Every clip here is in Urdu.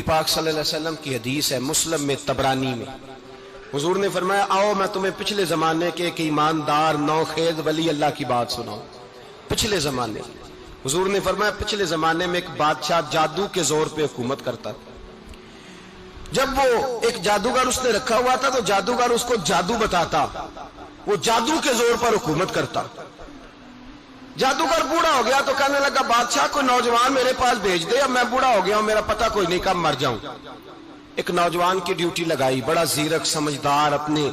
پاک صلی اللہ علیہ وسلم کی حدیث ہے مسلم میں طبرانی میں، حضور نے فرمایا آؤ میں تمہیں پچھلے زمانے کے ایک ایماندار نوخیز ولی اللہ کی بات سناؤں۔ پچھلے زمانے حضور نے فرمایا پچھلے زمانے میں ایک بادشاہ جادو کے زور پہ حکومت کرتا تھا۔ جب وہ ایک جادوگر اس نے رکھا ہوا تھا تو جادوگر اس کو جادو بتاتا، وہ جادو کے زور پر حکومت کرتا۔ جادوگر بوڑھا ہو گیا تو کہنے لگا بادشاہ کو نوجوان میرے پاس بھیج دے، اب میں بوڑھا ہو گیا ہوں، میرا پتہ کوئی نہیں کب مر جاؤں۔ ایک نوجوان کی ڈیوٹی لگائی، بڑا زیرک سمجھدار، اپنے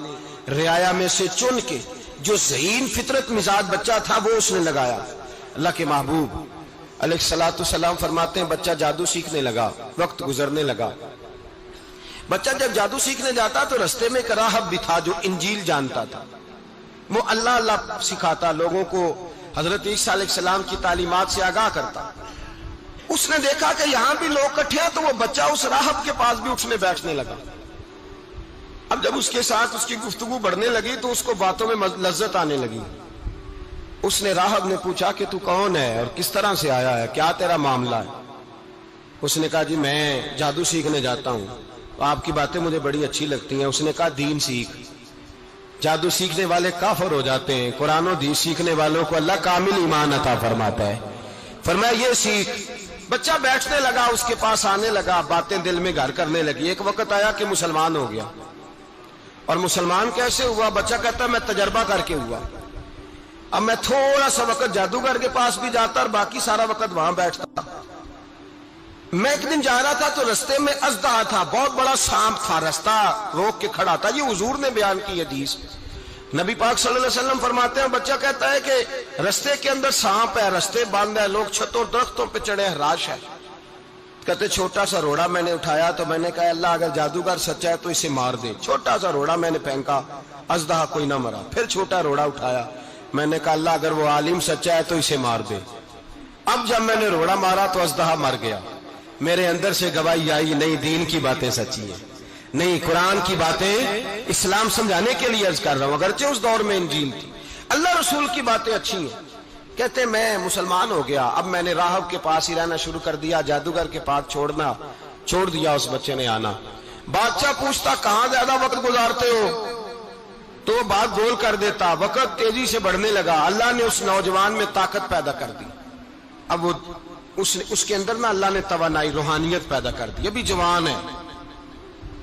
رعایا میں سے چن کے جو ذہین فطرت مزاج بچہ تھا وہ اس نے لگایا۔ اللہ کے محبوب علیہ الصلوۃ والسلام فرماتے ہیں بچہ جادو سیکھنے لگا، وقت گزرنے لگا۔ بچہ جب جادو سیکھنے جاتا تو رستے میں ایک راہب بھی تھا جو انجیل جانتا تھا، وہ اللہ اللہ سکھاتا، لوگوں کو حضرت عیسیٰ علیہ السلام کی تعلیمات سے آگاہ کرتا۔ اس نے دیکھا کہ یہاں بھی لوگ اکٹھے ہیں تو وہ بچہ اس راہب کے پاس بھی اٹھنے بیٹھنے لگا۔ اب جب اس کے ساتھ اس کی گفتگو بڑھنے لگی تو اس کو باتوں میں لذت آنے لگی۔ اس نے راہب نے پوچھا کہ تو کون ہے اور کس طرح سے آیا ہے، کیا تیرا معاملہ ہے؟ اس نے کہا جی میں جادو سیکھنے جاتا ہوں، آپ کی باتیں مجھے بڑی اچھی لگتی ہیں۔ اس نے کہا دین سیکھ، جادو سیکھنے والے کافر ہو جاتے ہیں، قرآن و حدیث سیکھنے والوں کو اللہ کامل ایمان عطا فرماتا ہے۔ فرمایا یہ سیکھ۔ بچہ بیٹھنے لگا، اس کے پاس آنے لگا، باتیں دل میں گھر کرنے لگی۔ ایک وقت آیا کہ مسلمان ہو گیا، اور مسلمان کیسے ہوا؟ بچہ کہتا میں تجربہ کر کے ہوا۔ اب میں تھوڑا سا وقت جادوگر کے پاس بھی جاتا اور باقی سارا وقت وہاں بیٹھتا۔ میں ایک دن جا رہا تھا تو رستے میں اژدہا تھا، بہت بڑا سانپ تھا، رستہ روک کے کھڑا تھا۔ یہ حضور نے بیان کی حدیث، نبی پاک صلی اللہ علیہ وسلم فرماتے ہیں بچہ کہتا ہے کہ رستے کے اندر سانپ ہے، رستے بند ہے، لوگ چھتوں درختوں پہ چڑھے، ہراش ہے۔ کہتے چھوٹا سا روڑا میں نے اٹھایا تو میں نے کہا اللہ اگر جادوگر سچا ہے تو اسے مار دے۔ چھوٹا سا روڑا میں نے پھینکا، اژدہا کوئی نہ مرا۔ پھر چھوٹا روڑا اٹھایا، میں نے کہا اللہ اگر وہ عالم سچا ہے تو اسے مار دے۔ اب جب میں نے روڑا مارا تو اژدہا مر گیا۔ میرے اندر سے گواہی آئی نہیں دین کی باتیں سچی ہیں، نہیں قرآن کی باتیں اسلام سمجھانے کے لیے عرض کر رہا ہوں، اگرچہ اس دور میں انجیل تھی، اللہ رسول کی باتیں اچھی ہیں۔ کہتے میں مسلمان ہو گیا، اب میں نے راہب کے پاس ہی رہنا شروع کر دیا، جادوگر کے پاس چھوڑ دیا، اس بچے نے آنا۔ بادشاہ پوچھتا کہاں زیادہ وقت گزارتے ہو تو وہ بات گول کر دیتا، وقت تیزی سے بڑھنے لگا۔ اللہ نے اس نوجوان میں طاقت پیدا کر دی، اب وہ اس کے اندر نا اللہ نے توانائی روحانیت پیدا کر دی، ابھی جوان ہے،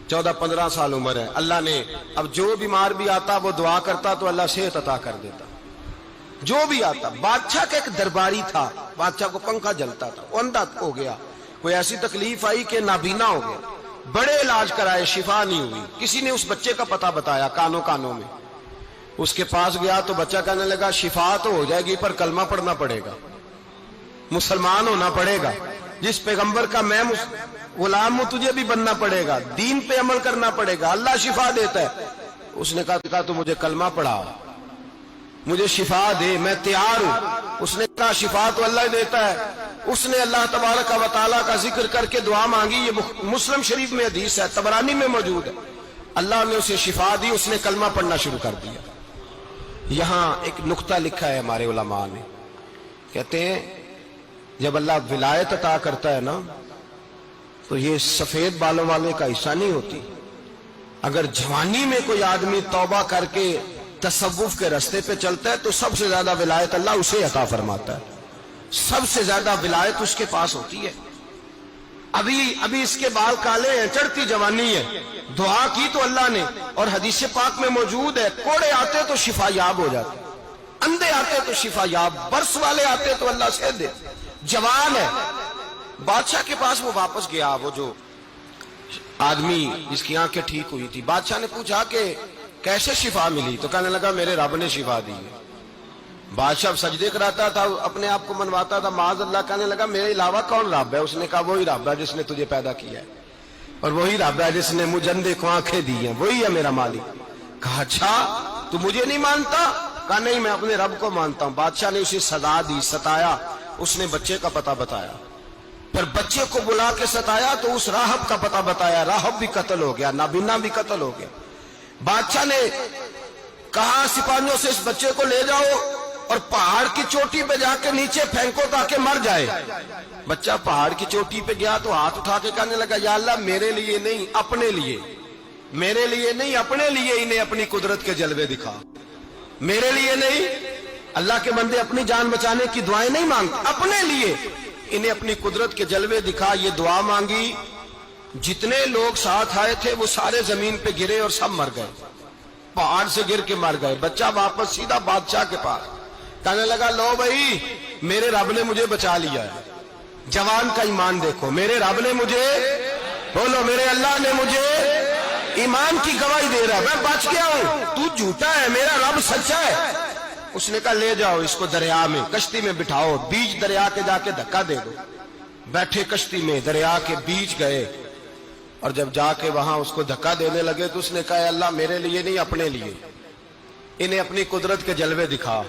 14-15 سال عمر ہے۔ اللہ نے اب جو بیمار بھی آتا وہ دعا کرتا تو اللہ صحت عطا کر دیتا، جو بھی آتا۔ بادشاہ کا ایک درباری تھا، بادشاہ کو پنکھا جلتا تھا، وہ اندھا ہو گیا، کوئی ایسی تکلیف آئی کہ نابینا ہو گیا، بڑے علاج کرائے شفا نہیں ہوئی۔ کسی نے اس بچے کا پتہ بتایا کانوں میں، اس کے پاس گیا تو بچہ کہنے لگا شفا تو ہو جائے گی پر کلمہ پڑھنا پڑے گا، مسلمان ہونا پڑے گا، جس پیغمبر کا میں غلام ہوں تجھے بھی بننا پڑے گا، دین پہ عمل کرنا پڑے گا، اللہ شفا دیتا ہے۔ اس نے کہا تو مجھے کلمہ پڑھا، مجھے شفا دے، میں تیار ہوں۔ اس نے کہا شفا تو اللہ دیتا ہے۔ اس نے اللہ تبارک و تعالیٰ کا ذکر کر کے دعا مانگی، یہ مسلم شریف میں حدیث ہے، طبرانی میں موجود ہے۔ اللہ نے اسے شفا دی، اس نے کلمہ پڑھنا شروع کر دیا۔ یہاں ایک نقطہ لکھا ہے ہمارے علماء نے، کہتے ہیں جب اللہ ولایت عطا کرتا ہے نا تو یہ سفید بالوں والے کا حصہ نہیں ہوتی۔ اگر جوانی میں کوئی آدمی توبہ کر کے تصوف کے رستے پہ چلتا ہے تو سب سے زیادہ ولایت اللہ اسے عطا فرماتا ہے، سب سے زیادہ ولایت اس کے پاس ہوتی ہے۔ ابھی اس کے بال کالے ہیں، چڑھتی جوانی ہے، دعا کی تو اللہ نے، اور حدیث پاک میں موجود ہے کوڑے آتے تو شفا یاب ہو جاتے، اندھے آتے تو شفا یاب، برس والے آتے تو اللہ سے دے، جوان ہے۔ بادشاہ کے پاس وہ واپس گیا، وہ جو آدمی جس کی آنکھیں ٹھیک ہوئی تھی۔ بادشاہ نے پوچھا کہ کیسے شفا ملی؟ تو کہنے لگا میرے رب نے شفا دی ہے۔ بادشاہ سجدے کراتا تھا، اپنے آپ کو منواتا تھا معاذ اللہ، کہنے لگا میرے علاوہ کون رب ہے؟ اس نے کہا وہی رب ہے جس نے تجھے پیدا کیا ہے، اور وہی رب ہے جس نے مجھے اندھے کو آنکھیں دی ہیں، وہی ہے میرا مالک۔ کہا اچھا تو مجھے نہیں مانتا؟ کہا نہیں میں اپنے رب کو مانتا ہوں۔ بادشاہ نے اسے سزا دی، ستایا، اس نے بچے کا پتہ بتایا، پھر بچے کو بلا کے ستایا تو اس راہب کا پتہ بتایا، راہب بھی قتل ہو گیا، نابینا بھی قتل ہو گیا۔ بادشاہ نے کہا سپاہیوں سے اس بچے کو لے جاؤ اور پہاڑ کی چوٹی پہ جا کے نیچے پھینکو تاکہ مر جائے. بچہ پہاڑ کی چوٹی پہ گیا تو ہاتھ اٹھا کے کہنے لگا یا اللہ میرے لیے نہیں اپنے لیے، میرے لیے نہیں اپنے لیے انہیں اپنی قدرت کے جلوے دکھا. میرے لیے نہیں، اللہ کے بندے اپنی جان بچانے کی دعائیں نہیں مانگتے، اپنے لیے انہیں اپنی قدرت کے جلوے دکھا. یہ دعا مانگی. جتنے لوگ ساتھ آئے تھے وہ سارے زمین پہ گرے اور سب مر گئے، پہاڑ سے گر کے مر گئے. بچہ واپس سیدھا بادشاہ کے پاس کہنے لگا لو بھائی میرے رب نے مجھے بچا لیا ہے. جوان کا ایمان دیکھو، میرے رب نے مجھے، بولو میرے اللہ نے مجھے ایمان کی گواہی دے رہا ہے، میں بچ گیا ہوں، تو جھوٹا ہے، میرا رب سچا ہے. اس نے کہا لے جاؤ اس کو دریا میں، کشتی میں بٹھاؤ، بیچ دریا کے جا کے دھکا دے دو. بیٹھے کشتی میں، دریا کے بیچ گئے، اور جب جا کے وہاں اس کو دھکا دینے لگے تو اس نے کہا اللہ میرے لیے نہیں اپنے لیے انہیں اپنی قدرت کے جلوے دکھا.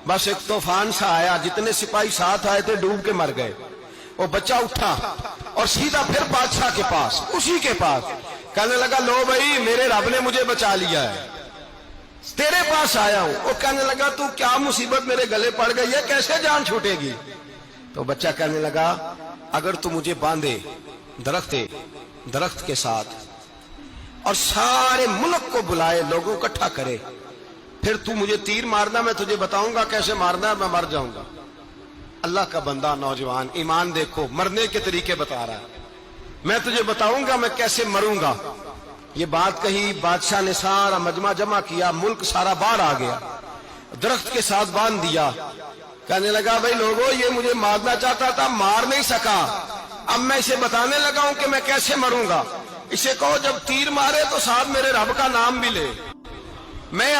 بس ایک طوفان سا آیا، جتنے سپاہی ساتھ آئے تھے ڈوب کے مر گئے. وہ بچہ اٹھا اور سیدھا پھر بادشاہ کے پاس، اسی کے پاس کہنے لگا لو بھائی میرے رب نے مجھے بچا لیا ہے، تیرے پاس آیا ہوں. وہ کہنے لگا تو کیا مصیبت میرے گلے پڑ گئی ہے، کیسے جان چھوٹے گی؟ تو بچہ کہنے لگا اگر تو مجھے باندھے درخت کے ساتھ اور سارے ملک کو بلائے، لوگوں کو اکٹھا کرے، پھر تو مجھے تیر مارنا، میں تجھے بتاؤں گا کیسے مارنا ہے، میں مر جاؤں گا. اللہ کا بندہ نوجوان ایمان دیکھو، مرنے کے طریقے بتا رہا ہے، میں تجھے بتاؤں گا میں کیسے مروں گا. یہ بات کہی، بادشاہ نے سارا مجمع جمع کیا، ملک سارا باہر آ گیا، درخت کے ساتھ باندھ دیا. کہنے لگا بھائی لوگوں یہ مجھے مارنا چاہتا تھا، مار نہیں سکا، اب میں اسے بتانے لگا ہوں کہ میں کیسے مروں گا. اسے کہو جب تیر مارے تو ساتھ میرے رب کا نام بھی لے. میں